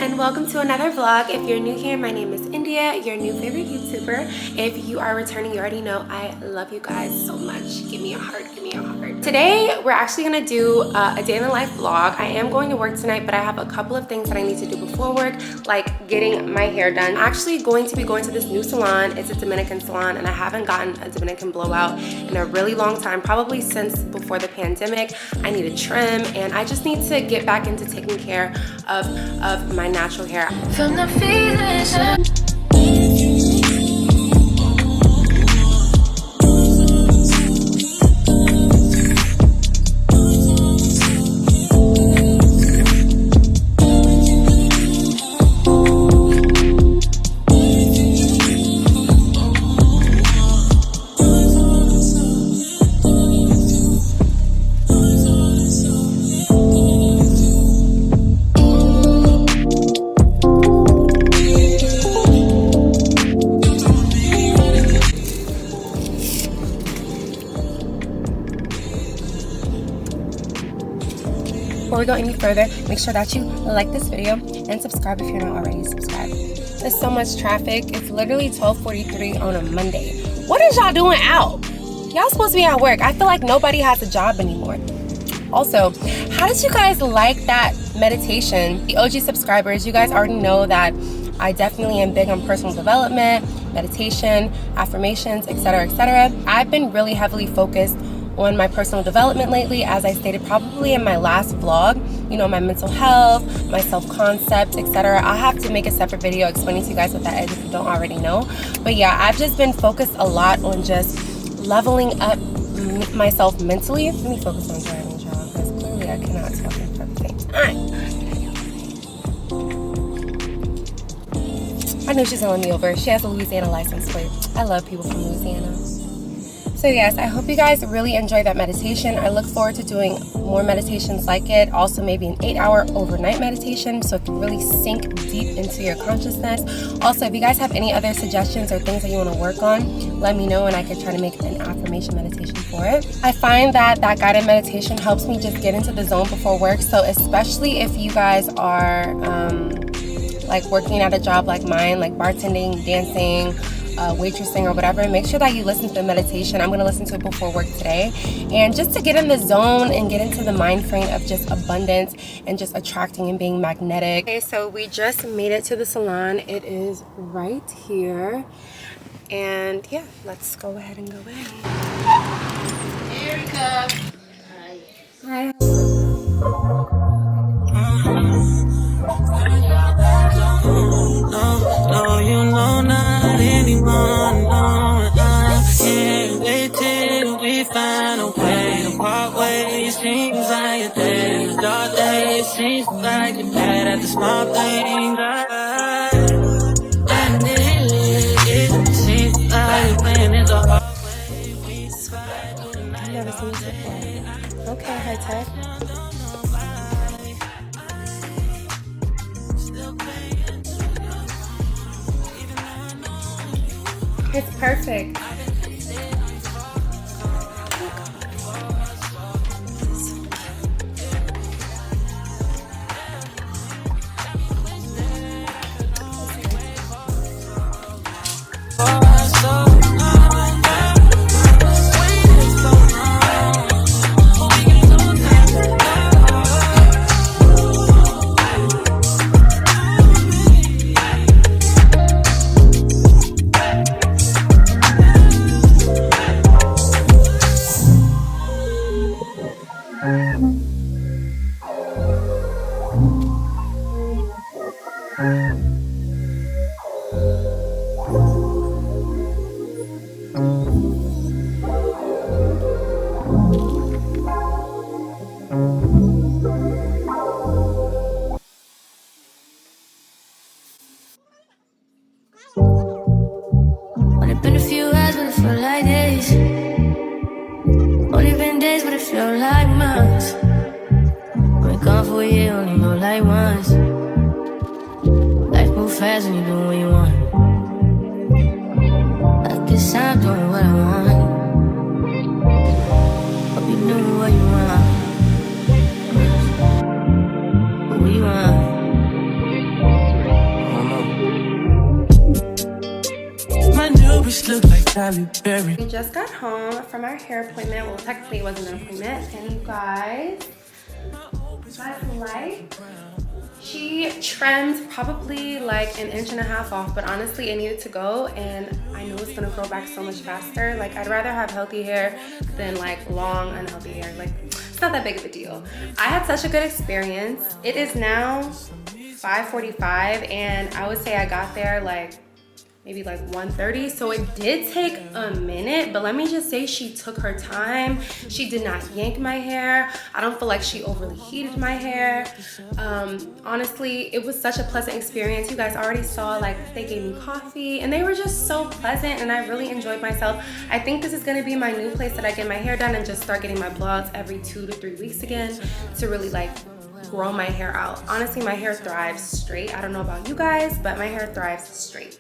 and welcome to another vlog. If you're new here, my name is India, your new favorite YouTuber. If you are returning, you already know I love you guys so much. Give me a heart, give me a heart. Today, we're actually gonna do a day in the life vlog. I am going to work tonight, but I have a couple of things that I need to do before work, like getting my hair done. I'm actually going to be going to this new salon. It's a Dominican salon, and I haven't gotten a Dominican blowout in a really long time, probably since before the pandemic. I need a trim, and I just need to get back into taking care of my natural hair. From the feelings Before we go any further, make sure that you like this video and subscribe if you're not already subscribed. There's so much traffic. It's literally 12:43 on a Monday. What is y'all doing out? Y'all supposed to be at work. I feel like nobody has a job anymore. Also, how did you guys like that meditation? The OG subscribers, you guys already know that I definitely am big on personal development, meditation, affirmations, etc., etc. I've been really heavily focused on my personal development lately, as I stated probably in my last vlog. You know, my mental health, my self-concept, etc. I'll have to make a separate video explaining to you guys what that is if you don't already know. But yeah, I've just been focused a lot on just leveling up myself mentally. Let me focus on driving, y'all, because clearly I cannot talk at the same time. I know she's calling me over. She has a Louisiana license plate. I love people from Louisiana. So yes, I hope you guys really enjoyed that meditation. I look forward to doing more meditations like it. Also maybe an 8-hour overnight meditation, so it can really sink deep into your consciousness. Also, if you guys have any other suggestions or things that you want to work on, let me know and I can try to make an affirmation meditation for it. I find that guided meditation helps me just get into the zone before work. So especially if you guys are like working at a job like mine, like bartending, dancing, waitressing or whatever, make sure that you listen to the meditation. I'm going to listen to it before work today, and just to get in the zone and get into the mind frame of just abundance and just attracting and being magnetic. Okay, so we just made it to the salon. It is right here, and yeah, let's go ahead and go in. Erica. Hi. No, you know not anyone, no, I can't wait till we find a way to part ways. Seems like a day, the dark days, seems like you're bad at the small things. And it seems like when it's a hard way, we fight through the night. I've never seen this before. Okay, high tech. It's perfect. Only been a few hours, but it feel like days. Only been days, but it feel like months. Been gone for a year, only know like once. Life move fast when you do what you want. I guess I'm doing what I want. Hope you knew what you want. What you want. look like Halle Berry. We just got home from our hair appointment. Well, technically it wasn't an appointment. And you guys like, she trimmed probably like an inch and a half off, but honestly it needed to go, and I know it's gonna grow back so much faster. Like, I'd rather have healthy hair than like long unhealthy hair. Like, it's not that big of a deal. I had such a good experience. It is now 5:45, and I would say I got there like maybe like 1:30, so it did take a minute, but let me just say she took her time. She did not yank my hair. I don't feel like she overly heated my hair. Honestly, it was such a pleasant experience. You guys already saw, like, they gave me coffee and they were just so pleasant, and I really enjoyed myself. I think this is gonna be my new place that I get my hair done and just start getting my blogs every 2 to 3 weeks again to really like grow my hair out. Honestly, my hair thrives straight. I don't know about you guys, but my hair thrives straight.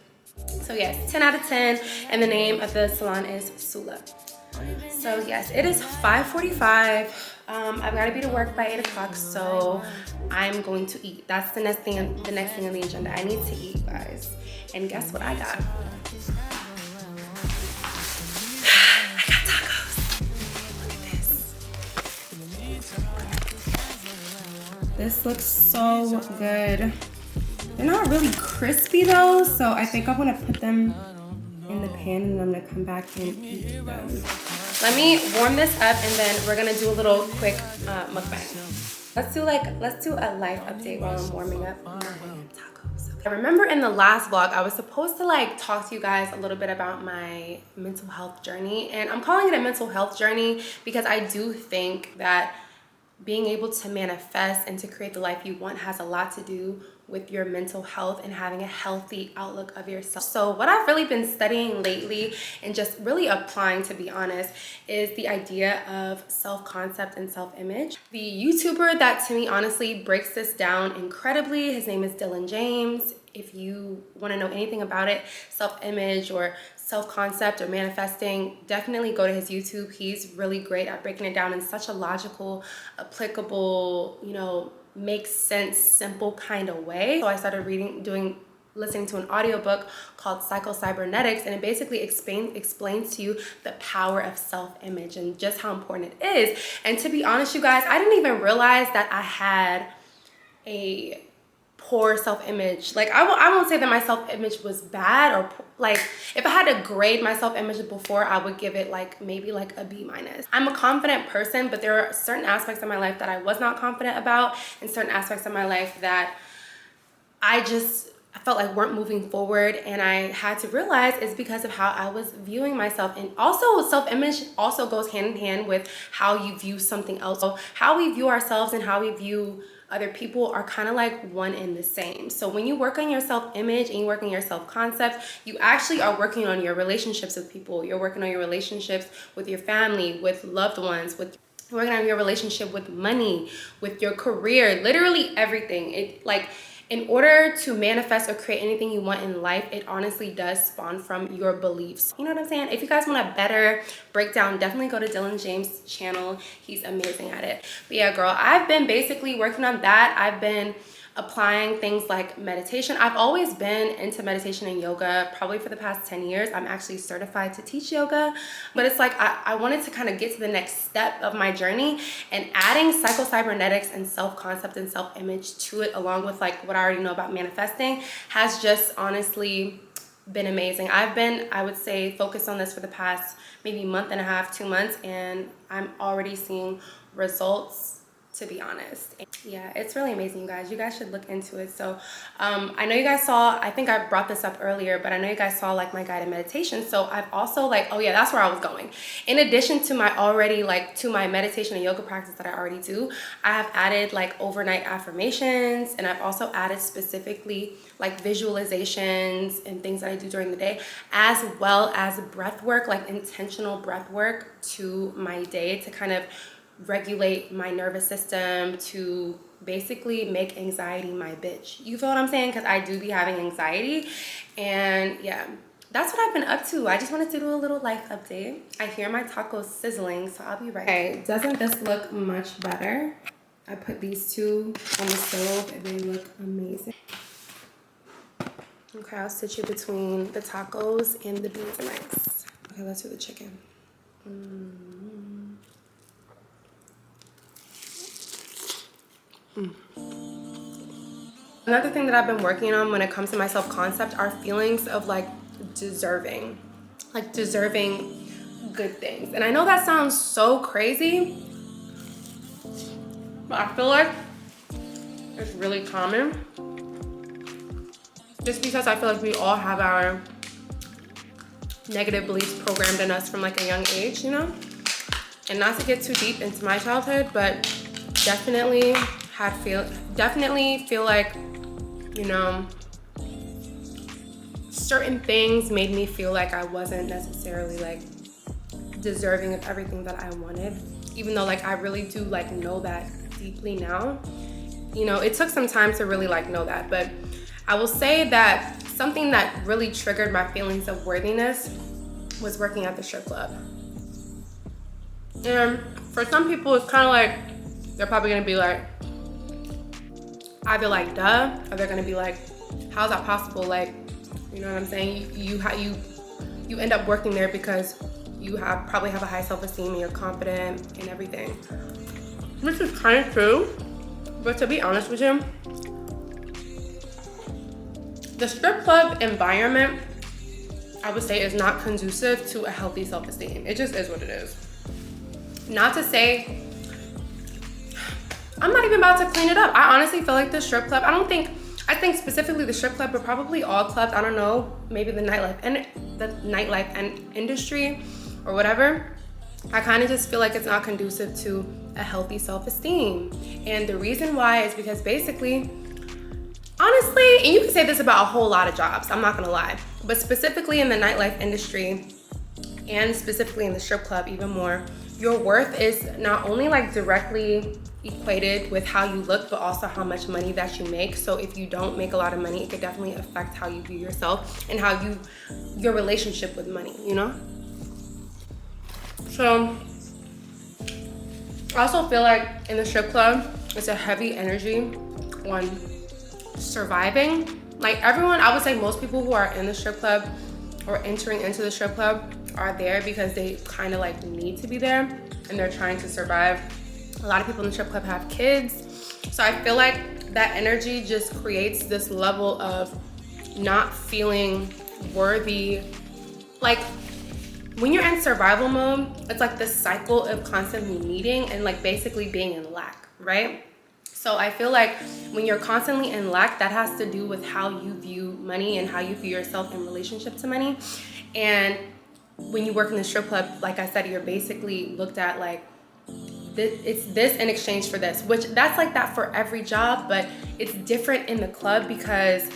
So yes, 10 out of 10, and the name of the salon is Sula. So yes, it is 5:45. I've got to be to work by 8 o'clock, so I'm going to eat. That's the next thing on the agenda. I need to eat, you guys. And guess what I got? I got tacos. Look at this. This looks so good. They're not really crispy though, so I think I'm gonna put them in the pan and I'm gonna come back and eat them. Let me warm this up and then we're gonna do a little quick mukbang. Let's do a life update while I'm warming up my tacos. I remember in the last vlog, I was supposed to like talk to you guys a little bit about my mental health journey, and I'm calling it a mental health journey because I do think that being able to manifest and to create the life you want has a lot to do with your mental health and having a healthy outlook of yourself. So what I've really been studying lately and just really applying, to be honest, is the idea of self-concept and self-image. The YouTuber that, to me, honestly breaks this down incredibly, his name is Dylan James. If you want to know anything about it, self-image or self-concept or manifesting, definitely go to his YouTube. He's really great at breaking it down in such a logical, applicable, you know, makes sense, simple kind of way. So I started listening to an audiobook called Psycho-Cybernetics, and it basically explains to you the power of self-image and just how important it is. And to be honest, you guys, I didn't even realize that I had a poor self-image. Like, I won't say that my self-image was bad, or like, if I had to grade my self-image before, I would give it like maybe like a B-. I'm a confident person, but there are certain aspects of my life that I was not confident about, and certain aspects of my life that I felt like weren't moving forward, and I had to realize it's because of how I was viewing myself. And also, self-image also goes hand in hand with how you view something else. So how we view ourselves and how we view other people are kind of like one and the same. So when you work on your self-image and you work on your self-concept, you actually are working on your relationships with people. You're working on your relationships with your family, with loved ones, with working on your relationship with money, with your career, literally everything. It, like, in order to manifest or create anything you want in life, it honestly does spawn from your beliefs. You know what I'm saying? If you guys want a better breakdown, definitely go to Dylan James' channel. He's amazing at it. But yeah, girl, I've been basically working on that. I've been applying things like meditation. I've always been into meditation and yoga, probably for the past 10 years. I'm actually certified to teach yoga, but it's like I wanted to kind of get to the next step of my journey, and adding psycho-cybernetics and self-concept and self-image to it, along with like what I already know about manifesting, has just honestly been amazing. I've been, I would say, focused on this for the past maybe month and a half, 2 months, and I'm already seeing results, to be honest. Yeah, it's really amazing, you guys. You guys should look into it. So I know you guys saw, I think I brought this up earlier, but I know you guys saw like my guided meditation. So I've also like, oh yeah, that's where I was going. In addition to my already like to my meditation and yoga practice that I already do, I have added like overnight affirmations, and I've also added specifically like visualizations and things that I do during the day, as well as breath work, like intentional breath work to my day to kind of regulate my nervous system, to basically make anxiety my bitch. You feel what I'm saying? Because I do be having anxiety. And yeah, that's what I've been up to. I just wanted to do a little life update. I hear my tacos sizzling, so I'll be right back. Okay, doesn't this look much better? I put these two on the stove and they look amazing. Okay. Okay, I'll sit you between the tacos and the beans and rice. Okay, let's do the chicken. Another thing that I've been working on when it comes to my self-concept are feelings of like deserving good things. And I know that sounds so crazy, but I feel like it's really common. Just because I feel like we all have our negative beliefs programmed in us from like a young age, you know? And not to get too deep into my childhood, but definitely feel like, you know, certain things made me feel like I wasn't necessarily like deserving of everything that I wanted, even though like I really do like know that deeply now. You know, it took some time to really like know that, but I will say that something that really triggered my feelings of worthiness was working at the strip club. And for some people, it's kind of like, they're probably gonna be like, either like, duh, or they're gonna be like, how's that possible? Like, you know what I'm saying? You end up working there because you probably have a high self-esteem and you're confident and everything. Which is kind of true, but to be honest with you, the strip club environment, I would say, is not conducive to a healthy self-esteem. It just is what it is. Not to say, I'm not even about to clean it up. I honestly feel like the strip club, I think specifically the strip club, but probably all clubs, I don't know, maybe the nightlife and industry or whatever, I kind of just feel like it's not conducive to a healthy self-esteem. And the reason why is because basically, honestly, and you can say this about a whole lot of jobs, I'm not gonna lie, but specifically in the nightlife industry and specifically in the strip club even more, your worth is not only like directly equated with how you look, but also how much money that you make. So if you don't make a lot of money, it could definitely affect how you view yourself and how your relationship with money, you know? So I also feel like in the strip club, it's a heavy energy on surviving. Like everyone, I would say most people who are in the strip club or entering into the strip club are there because they kind of like need to be there and they're trying to survive. A lot of people in the strip club have kids. So I feel like that energy just creates this level of not feeling worthy. Like when you're in survival mode, it's like this cycle of constantly needing and like basically being in lack, right? So I feel like when you're constantly in lack, that has to do with how you view money and how you view yourself in relationship to money. And when you work in the strip club, like I said, you're basically looked at like, it's this in exchange for this, which that's like that for every job, but it's different in the club because,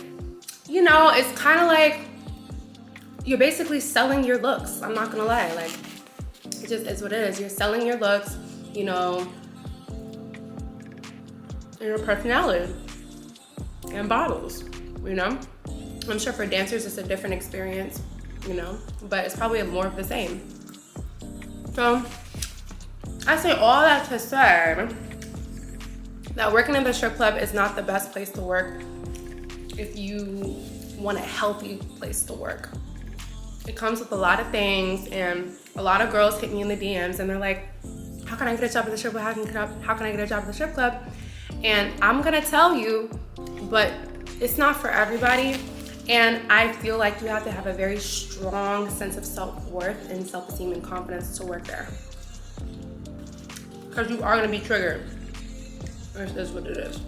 you know, it's kind of like you're basically selling your looks. I'm not gonna lie, like it just is what it is. You're selling your looks, you know, and your personality and bottles, you know? I'm sure for dancers it's a different experience, you know, but it's probably more of the same. So I say all that to say that working in the strip club is not the best place to work if you want a healthy place to work. It comes with a lot of things, and a lot of girls hit me in the DMs and they're like, how can I get a job at the strip club? How can I get a job at the strip club? And I'm gonna tell you, but it's not for everybody. And I feel like you have to have a very strong sense of self-worth and self-esteem and confidence to work there. Because you are gonna be triggered. This is what it is.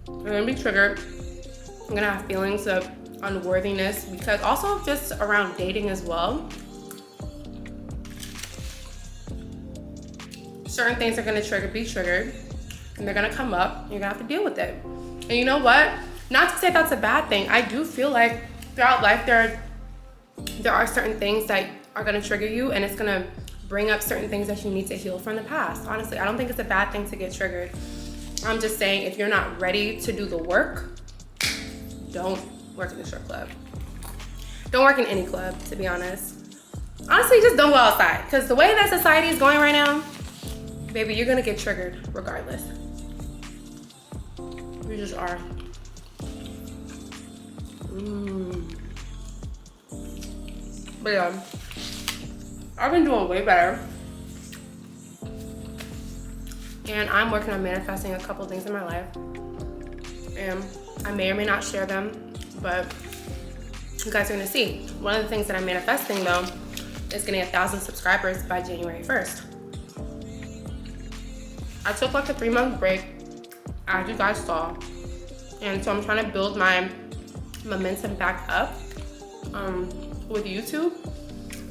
You're gonna be triggered. You're gonna have feelings of unworthiness, because also just around dating as well. Certain things are gonna be triggered, and they're gonna come up, and you're gonna have to deal with it. And you know what? Not to say that's a bad thing. I do feel like throughout life there are certain things that are gonna trigger you, and it's gonna bring up certain things that you need to heal from the past. Honestly, I don't think it's a bad thing to get triggered. I'm just saying, if you're not ready to do the work, don't work in the strip club. Don't work in any club, to be honest. Honestly, just don't go outside, because the way that society is going right now, baby, you're gonna get triggered regardless. You just are. But yeah, I've been doing way better. And I'm working on manifesting a couple things in my life. And I may or may not share them, but you guys are gonna see. One of the things that I'm manifesting though is getting 1,000 subscribers by January 1st. I took like a 3-month break, as you guys saw. And so I'm trying to build my momentum back up with YouTube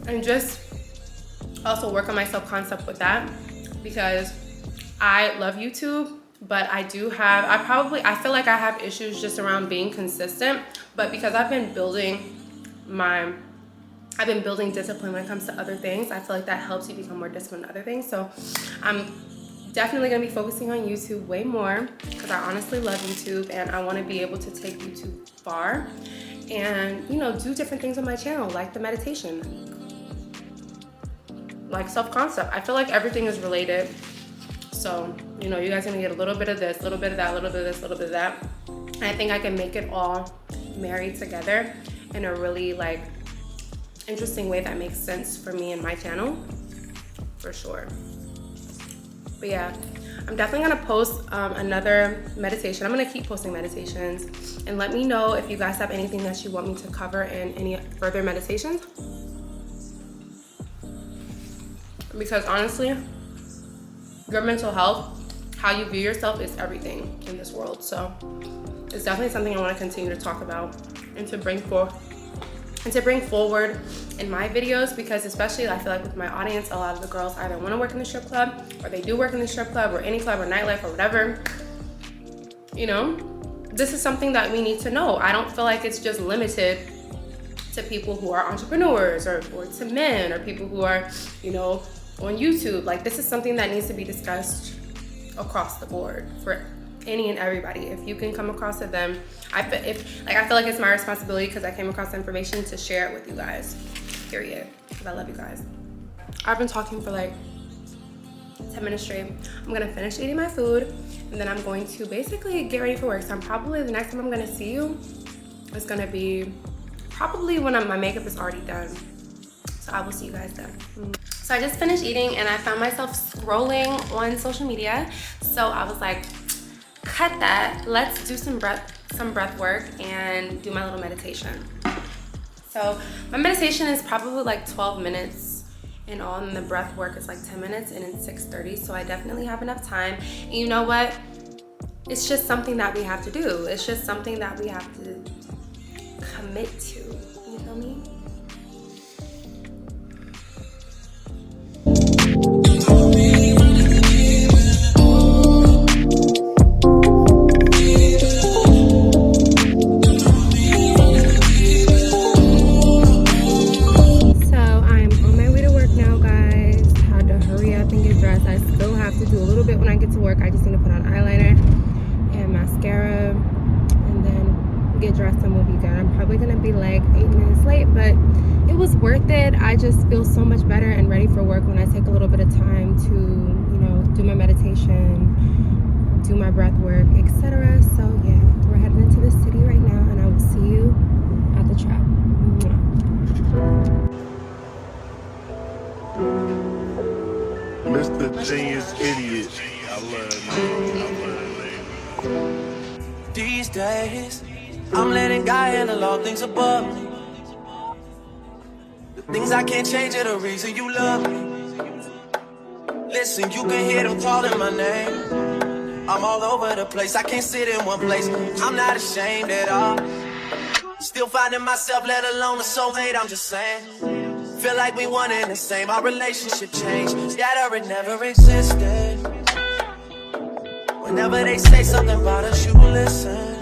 and just also work on my self-concept with that, because I love YouTube, but I feel like I have issues just around being consistent. But because I've been building discipline when it comes to other things, I feel like that helps you become more disciplined in other things. So I'm definitely gonna be focusing on YouTube way more, because I honestly love YouTube and I wanna be able to take YouTube far and, you know, do different things on my channel, like the meditation, like self-concept. I feel like everything is related. So, you know, you guys are gonna get a little bit of this, a little bit of that, a little bit of this, a little bit of that. And I think I can make it all married together in a really like interesting way that makes sense for me and my channel, for sure. But yeah, I'm definitely gonna post another meditation. I'm gonna keep posting meditations, and let me know if you guys have anything that you want me to cover in any further meditations. Because honestly, your mental health, how you view yourself, is everything in this world. So it's definitely something I want to continue to talk about and to bring forward in my videos, because especially I feel like with my audience, a lot of the girls either want to work in the strip club, or they do work in the strip club, or any club or nightlife or whatever. You know, this is something that we need to know. I don't feel like it's just limited to people who are entrepreneurs or to men or people who are, you know, on YouTube. Like, this is something that needs to be discussed across the board for any and everybody. If you can come across it, then I feel like it's my responsibility, because I came across the information, to share it with you guys, period, because I love you guys. I've been talking for like 10 minutes straight. I'm gonna finish eating my food, and then I'm going to basically get ready for work. So the next time I'm gonna see you is gonna be probably when my makeup is already done. So I will see you guys then. So I just finished eating and I found myself scrolling on social media. So I was like, cut that. Let's do some breath work and do my little meditation. So my meditation is probably like 12 minutes in all, and the breath work is like 10 minutes, and it's 6:30. So I definitely have enough time. And you know what? It's just something that we have to do. It's just something that we have to commit to. You feel me? I just need to put on eyeliner and mascara and then get dressed and we'll be good. I'm probably gonna be like 8 minutes late, but it was worth it. I just feel so much better and ready for work when I take a little bit of time to, you know, do my meditation, do my breath work, etc. So yeah, we're heading into the city right now, and I will see you at the trap. Mr. Genius Idiot. I love it. These days, I'm letting God handle all things above me. The things I can't change are the reason you love me. Listen, you can hear them calling my name. I'm all over the place, I can't sit in one place. I'm not ashamed at all. Still finding myself, let alone a soulmate, I'm just saying. Feel like we one and the same, our relationship changed. Scatter, it never existed. Whenever they say something about us, you listen.